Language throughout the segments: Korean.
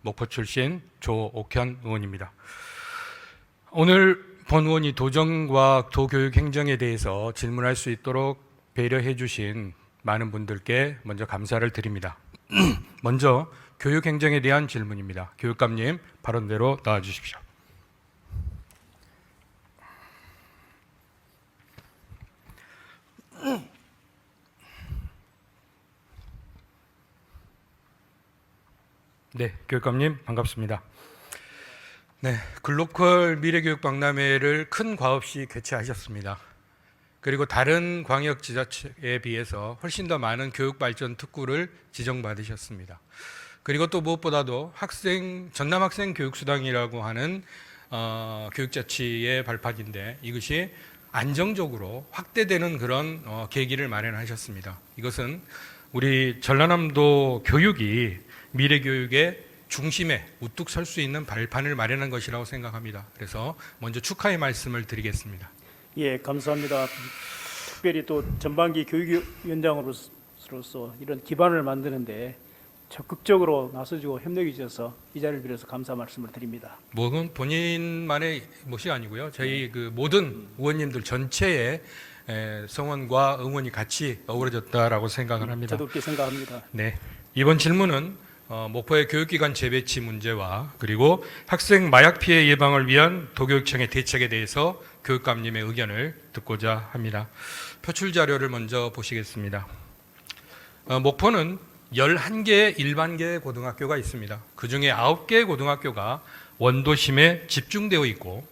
목포 출신 조옥현 의원입니다. 오늘 본 의원이 도정과 도교육 행정에 대해서 질문할 수 있도록 배려해 주신 많은 분들께 먼저 감사를 드립니다. 먼저 교육 행정에 대한 질문입니다. 교육감님 발언대로 나와 주십시오. 네, 교육감님 반갑습니다. 네, 글로컬 미래교육 박람회를 큰 과업 없이 개최하셨습니다. 그리고 다른 광역지자체에 비해서 훨씬 더 많은 교육발전 특구를 지정받으셨습니다. 그리고 또 무엇보다도 전남학생 교육수당이라고 하는 교육자치의 발판인데 이것이 안정적으로 확대되는 그런 계기를 마련하셨습니다. 이것은 우리 전라남도 교육이 미래교육의 중심에 우뚝 설 수 있는 발판을 마련한 것이라고 생각합니다. 그래서 먼저 축하의 말씀을 드리겠습니다. 예, 감사합니다. 특별히 또 전반기 교육위원장으로서 이런 기반을 만드는데 적극적으로 나서주고 협력해 주셔서 이 자리를 빌어서 감사 말씀을 드립니다. 뭐는 본인만의 것이 아니고요. 저희 그 모든 의원님들 전체의 성원과 응원이 같이 어우러졌다라고 생각을 합니다. 저도 그렇게 생각합니다. 네, 이번 질문은 목포의 교육기관 재배치 문제와 그리고 학생 마약 피해 예방을 위한 도교육청의 대책에 대해서 교육감님의 의견을 듣고자 합니다. 표출 자료를 먼저 보시겠습니다. 목포는 11개의 일반계 고등학교가 있습니다. 그중에 9개의 고등학교가 원도심에 집중되어 있고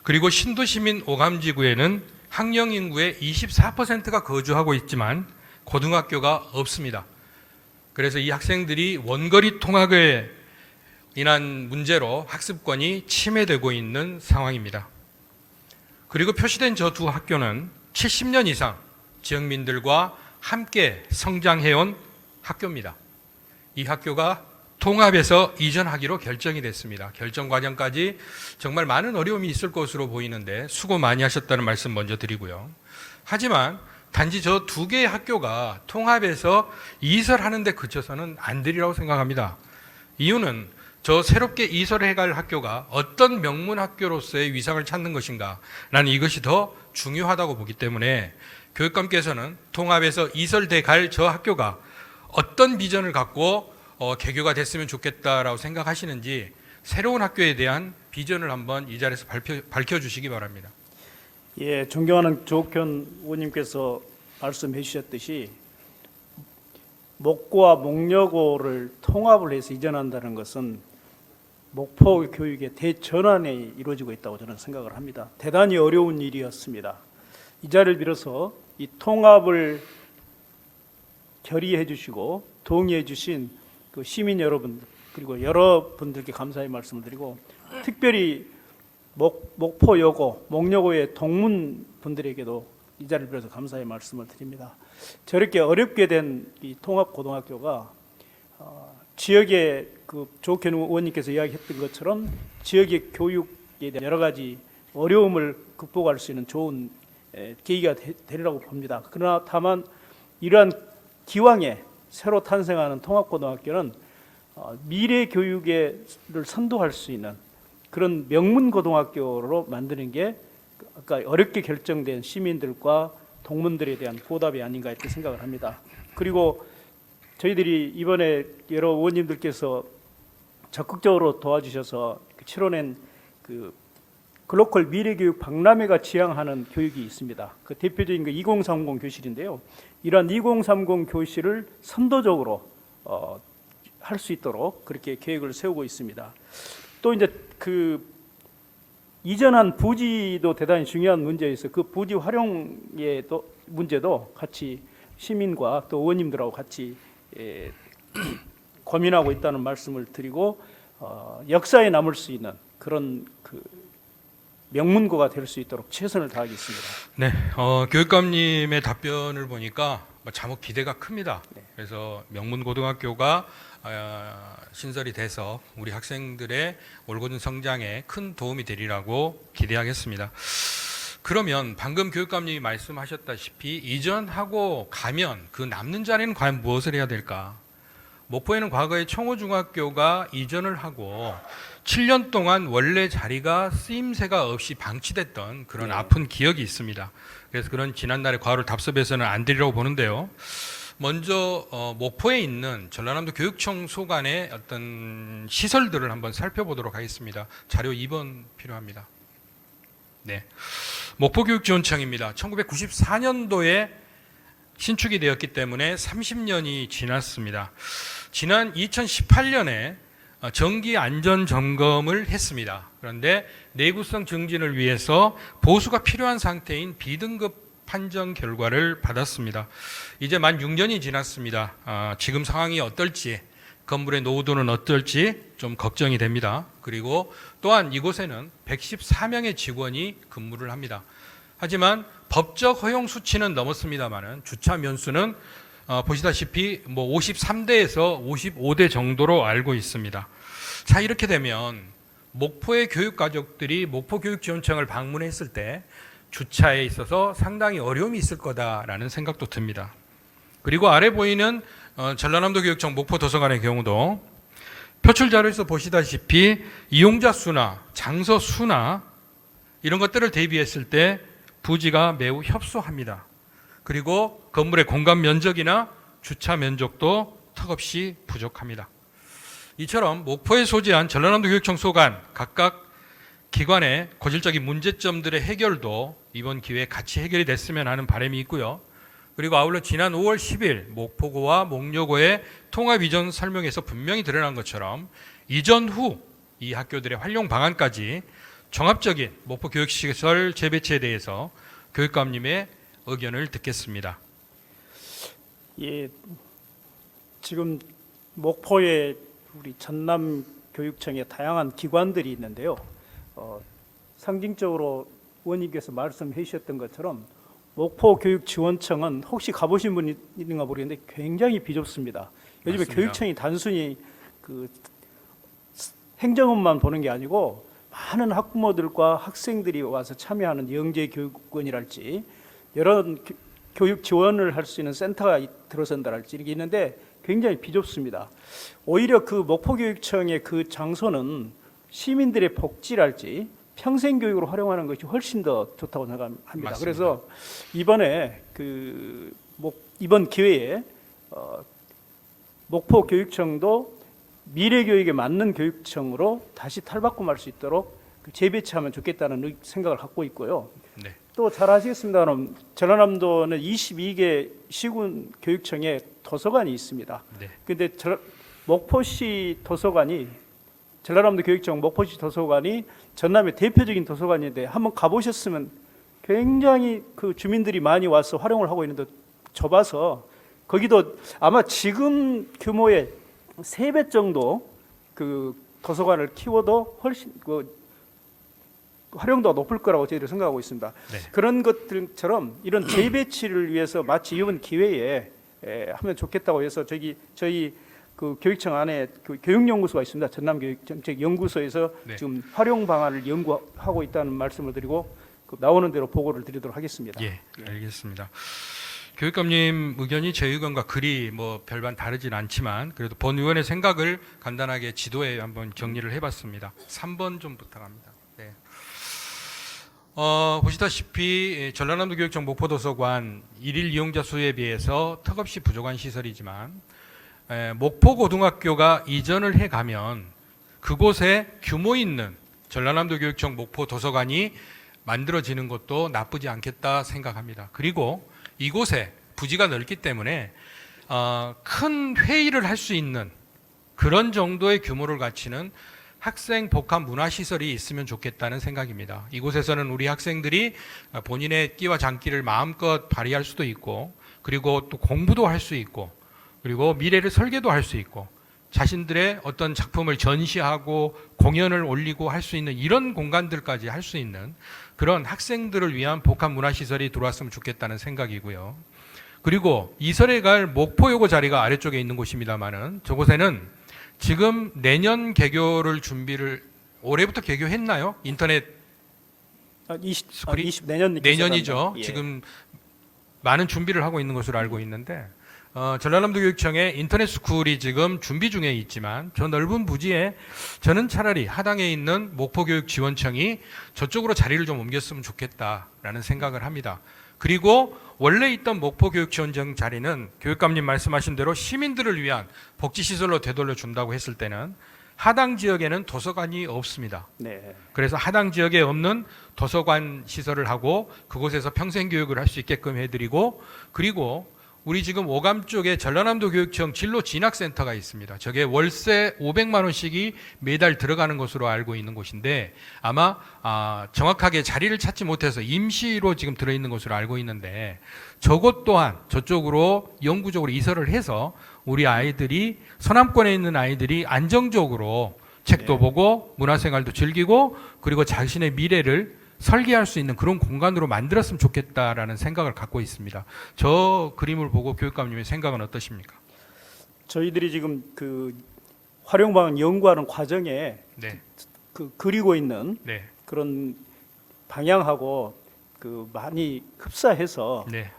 그리고 신도시민 오감지구에는 학령 인구의 24%가 거주하고 있지만 고등학교가 없습니다. 그래서 이 학생들이 원거리 통학에 인한 문제로 학습권이 침해되고 있는 상황입니다. 그리고 표시된 저 두 학교는 70년 이상 지역민들과 함께 성장해온 학교입니다. 이 학교가 통합해서 이전하기로 결정이 됐습니다. 결정 과정까지 정말 많은 어려움이 있을 것으로 보이는데 수고 많이 하셨다는 말씀 먼저 드리고요. 하지만 단지 저 두 개의 학교가 통합해서 이설하는 데 그쳐서는 안 되리라고 생각합니다. 이유는 저 새롭게 이설해갈 학교가 어떤 명문 학교로서의 위상을 찾는 것인가 나는 이것이 더 중요하다고 보기 때문에 교육감께서는 통합해서 이설돼 갈 저 학교가 어떤 비전을 갖고 개교가 됐으면 좋겠다라고 생각하시는지 새로운 학교에 대한 비전을 한번 이 자리에서 밝혀주시기 바랍니다. 예, 존경하는 조옥현 의원님께서 말씀해 주셨듯이 목고와 목여고를 통합을 해서 이전한다는 것은 목포 교육의 대전환이 이루어지고 있다고 저는 생각을 합니다. 대단히 어려운 일이었습니다. 이 자리를 빌어서 이 통합을 결의해 주시고 동의해 주신 그 시민 여러분 그리고 여러분들께 감사의 말씀을 드리고 특별히 목포여고, 목여고의 동문분들에게도 이 자리를 빌어서 감사의 말씀을 드립니다. 저렇게 어렵게 된 이 통합고등학교가 지역의 그 조옥현 의원님께서 이야기했던 것처럼 지역의 교육에 대한 여러 가지 어려움을 극복할 수 있는 좋은 계기가 되리라고 봅니다. 그러나 다만 이러한 기왕에 새로 탄생하는 통합고등학교는 미래 교육을 선도할 수 있는 그런 명문 고등학교로 만드는 게 아까 어렵게 결정된 시민들과 동문들에 대한 보답이 아닌가 이렇게 생각을 합니다. 그리고 저희들이 이번에 여러 의원님들께서 적극적으로 도와주셔서 치러낸 그 글로컬 미래교육 박람회가 지향하는 교육이 있습니다. 그 대표적인 게 2030 교실인데요. 이러한 2030 교실을 선도적으로 할 수 있도록 그렇게 계획을 세우고 있습니다. 또 이제 그 이전한 부지도 대단히 중요한 문제에서 그 부지 활용의 또 문제도 같이 시민과 또 의원님들하고 같이 고민하고 있다는 말씀을 드리고 역사에 남을 수 있는 그런 그 명문고가 될 수 있도록 최선을 다하겠습니다. 네, 교육감님의 답변을 보니까 자목 기대가 큽니다. 네. 그래서 명문고등학교가 신설이 돼서 우리 학생들의 올곧은 성장에 큰 도움이 되리라고 기대하겠습니다. 그러면 방금 교육감님이 말씀하셨다시피 이전하고 가면 그 남는 자리는 과연 무엇을 해야 될까? 목포에는 과거에 청호중학교가 이전을 하고 7년 동안 원래 자리가 쓰임새가 없이 방치됐던 그런 네. 아픈 기억이 있습니다. 그래서 그런 지난날의 과오를 답습해서는 안 드리려고 보는데요. 먼저 목포에 있는 전라남도 교육청 소관의 어떤 시설들을 한번 살펴보도록 하겠습니다. 자료 2번 필요합니다. 네, 목포교육지원청입니다. 1994년도에 신축이 되었기 때문에 30년이 지났습니다. 지난 2018년에 정기 안전 점검을 했습니다. 그런데 내구성 증진을 위해서 보수가 필요한 상태인 B등급 판정 결과를 받았습니다. 이제 만 6년이 지났습니다. 지금 상황이 어떨지, 건물의 노후도는 어떨지 좀 걱정이 됩니다. 그리고 또한 이곳에는 114명의 직원이 근무를 합니다. 하지만 법적 허용 수치는 넘었습니다만은 주차 면수는 보시다시피 53대에서 55대 정도로 알고 있습니다. 자, 이렇게 되면 목포의 교육 가족들이 목포교육지원청을 방문했을 때 주차에 있어서 상당히 어려움이 있을 거다라는 생각도 듭니다. 그리고 아래 보이는 전라남도 교육청 목포도서관의 경우도 표출 자료에서 보시다시피 이용자 수나 장소 수나 이런 것들을 대비했을 때 부지가 매우 협소합니다. 그리고 건물의 공간 면적이나 주차 면적도 턱없이 부족합니다. 이처럼 목포에 소재한 전라남도 교육청 소관 각각 기관의 고질적인 문제점들의 해결도 이번 기회에 같이 해결이 됐으면 하는 바람이 있고요. 그리고 아울러 지난 5월 10일 목포고와 목료고의 통합 이전 설명에서 분명히 드러난 것처럼 이전 후 이 학교들의 활용 방안까지 종합적인 목포 교육시설 재배치에 대해서 교육감님의 의견을 듣겠습니다. 예, 지금 목포에 우리 전남 교육청에 다양한 기관들이 있는데요. 상징적으로 의원님께서 말씀해 주셨던 것처럼 목포교육지원청은 혹시 가보신 분 있는가 모르겠는데 굉장히 비좁습니다. 요즘에 맞습니다. 교육청이 단순히 그 행정업만 보는 게 아니고 많은 학부모들과 학생들이 와서 참여하는 영재교육원이랄지 여러 교육 지원을 할 수 있는 센터가 들어선다랄지 이렇게 있는데 굉장히 비좁습니다. 오히려 그 목포교육청의 그 장소는 시민들의 복지랄지 평생교육으로 활용하는 것이 훨씬 더 좋다고 생각합니다. 맞습니다. 그래서 이번에 이번 기회에 목포교육청도 미래교육에 맞는 교육청으로 다시 탈바꿈할 수 있도록 재배치하면 좋겠다는 생각을 갖고 있고요. 네. 또 잘 아시겠습니다만 전라남도는 22개 시군 교육청에 도서관이 있습니다. 네. 근데 목포시 도서관이 전라남도 교육청 목포시 도서관이 전남의 대표적인 도서관인데 한번 가보셨으면 굉장히 그 주민들이 많이 와서 활용을 하고 있는데 좁아서 거기도 아마 지금 규모의 3배 정도 그 도서관을 키워도 훨씬 그 활용도가 높을 거라고 저희들이 생각하고 있습니다. 네. 그런 것들처럼 이런 재배치를 위해서 마치 이번 기회에 하면 좋겠다고 해서 저희 그 교육청 안에 그 교육연구소가 있습니다. 전남교육정책연구소에서 네. 지금 활용 방안을 연구하고 있다는 말씀을 드리고 그 나오는 대로 보고를 드리도록 하겠습니다. 예, 알겠습니다. 교육감님 의견이 제 의견과 그리 별반 다르진 않지만 그래도 본 의원의 생각을 간단하게 지도에 한번 정리를 해봤습니다. 3번 좀 부탁합니다. 네. 보시다시피 전라남도 교육청 목포도서관 일일 이용자 수에 비해서 턱없이 부족한 시설이지만 목포고등학교가 이전을 해가면 그곳에 규모 있는 전라남도 교육청 목포도서관이 만들어지는 것도 나쁘지 않겠다 생각합니다. 그리고 이곳에 부지가 넓기 때문에 큰 회의를 할 수 있는 그런 정도의 규모를 갖추는 학생 복합 문화시설이 있으면 좋겠다는 생각입니다. 이곳에서는 우리 학생들이 본인의 끼와 장기를 마음껏 발휘할 수도 있고 그리고 또 공부도 할 수 있고 그리고 미래를 설계도 할 수 있고 자신들의 어떤 작품을 전시하고 공연을 올리고 할 수 있는 이런 공간들까지 할 수 있는 그런 학생들을 위한 복합 문화시설이 들어왔으면 좋겠다는 생각이고요. 그리고 이설에 갈 목포여고 자리가 아래쪽에 있는 곳입니다만은 저곳에는 지금 내년 개교를 준비를 올해부터 개교했나요? 인터넷 스쿨이? 내년이죠. 내년이죠. 예. 지금 많은 준비를 하고 있는 것으로 알고 있는데 전라남도 교육청에 인터넷 스쿨이 지금 준비 중에 있지만 저 넓은 부지에 저는 차라리 하당에 있는 목포교육지원청이 저쪽으로 자리를 좀 옮겼으면 좋겠다라는 생각을 합니다. 그리고 원래 있던 목포교육지원청 자리는 교육감님 말씀하신 대로 시민들을 위한 복지시설로 되돌려 준다고 했을 때는 하당 지역에는 도서관이 없습니다. 네. 그래서 하당 지역에 없는 도서관 시설을 하고 그곳에서 평생교육을 할 수 있게끔 해드리고, 그리고 우리 지금 오감 쪽에 전라남도 교육청 진로 진학센터가 있습니다. 저게 월세 500만 원씩이 매달 들어가는 것으로 알고 있는 곳인데 아마 정확하게 자리를 찾지 못해서 임시로 지금 들어있는 것으로 알고 있는데 저것 또한 저쪽으로 영구적으로 이설을 해서 우리 아이들이 서남권에 있는 아이들이 안정적으로 책도 네. 보고 문화생활도 즐기고 그리고 자신의 미래를 설계할 수 있는 그런 공간으로 만들었으면 좋겠다라는 생각을 갖고 있습니다. 저 그림을 보고 교육감님의 생각은 어떠십니까? 저희들이 지금 그 활용방안 연구하는 과정에 네, 그 그리고 있는 네, 그런 방향하고 그 많이 흡사해서 네,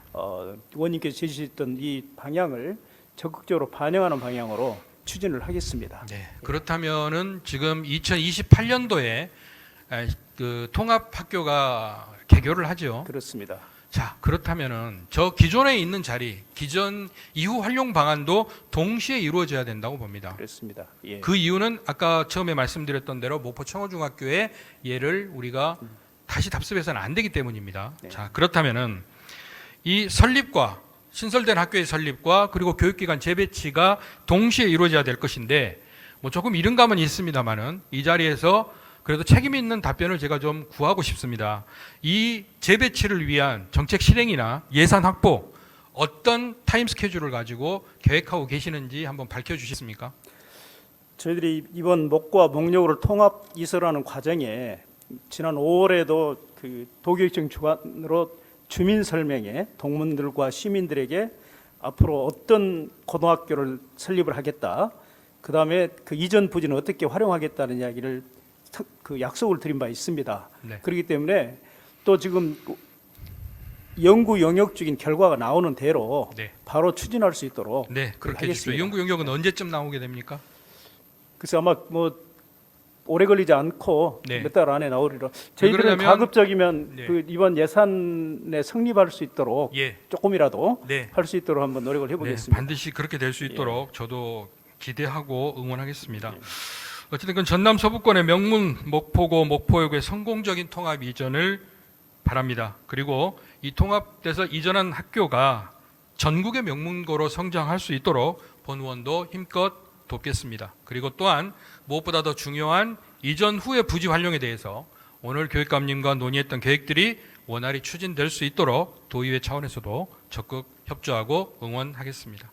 의원님께서 제시했던 이 방향을 적극적으로 반영하는 방향으로 추진을 하겠습니다. 네. 그렇다면은 지금 2028년도에 그 통합학교가 개교를 하죠. 그렇습니다. 자, 그렇다면은 저 기존에 있는 자리, 기존 이후 활용 방안도 동시에 이루어져야 된다고 봅니다. 그렇습니다. 예. 그 이유는 아까 처음에 말씀드렸던 대로 목포 청호중학교의 예를 우리가 다시 답습해서는 안 되기 때문입니다. 네. 자, 그렇다면은 이 설립과 신설된 학교의 설립과 그리고 교육기관 재배치가 동시에 이루어져야 될 것인데 뭐 조금 이른 감은 있습니다만은 이 자리에서 그래도 책임 있는 답변을 제가 좀 구하고 싶습니다. 이 재배치를 위한 정책 실행이나 예산 확보 어떤 타임 스케줄을 가지고 계획하고 계시는지 한번 밝혀주시겠습니까? 저희들이 이번 목과 목록을 통합 이설하는 과정에 지난 5월에도 그 도교육청 주관으로 주민 설명회 동문들과 시민들에게 앞으로 어떤 고등학교를 설립을 하겠다. 그다음에 그 이전 부지는 어떻게 활용하겠다는 이야기를 그 약속을 드린 바 있습니다. 네. 그렇기 때문에 또 지금 연구 영역적인 결과가 나오는 대로 네. 바로 추진할 수 있도록 네, 그렇게 해주십시오. 하겠습니다. 연구 영역은 언제쯤 나오게 됩니까? 그래서 아마 뭐 오래 걸리지 않고 네. 몇 달 안에 나오리라. 저희들은 그러냐면- 가급적이면 네. 그 이번 예산에 성립할 수 있도록 예, 조금이라도 네, 할 수 있도록 한번 노력을 네, 해보겠습니다. 반드시 그렇게 될 수 있도록 저도 기대하고 응원하겠습니다. 예. 어쨌든 그 전남 서부권의 명문 목포고 목포역의 성공적인 통합 이전을 바랍니다. 그리고 이 통합돼서 이전한 학교가 전국의 명문고로 성장할 수 있도록 본 의원도 힘껏 돕겠습니다. 그리고 또한 무엇보다 더 중요한 이전 후의 부지 활용에 대해서 오늘 교육감님과 논의했던 계획들이 원활히 추진될 수 있도록 도의회 차원에서도 적극 협조하고 응원하겠습니다.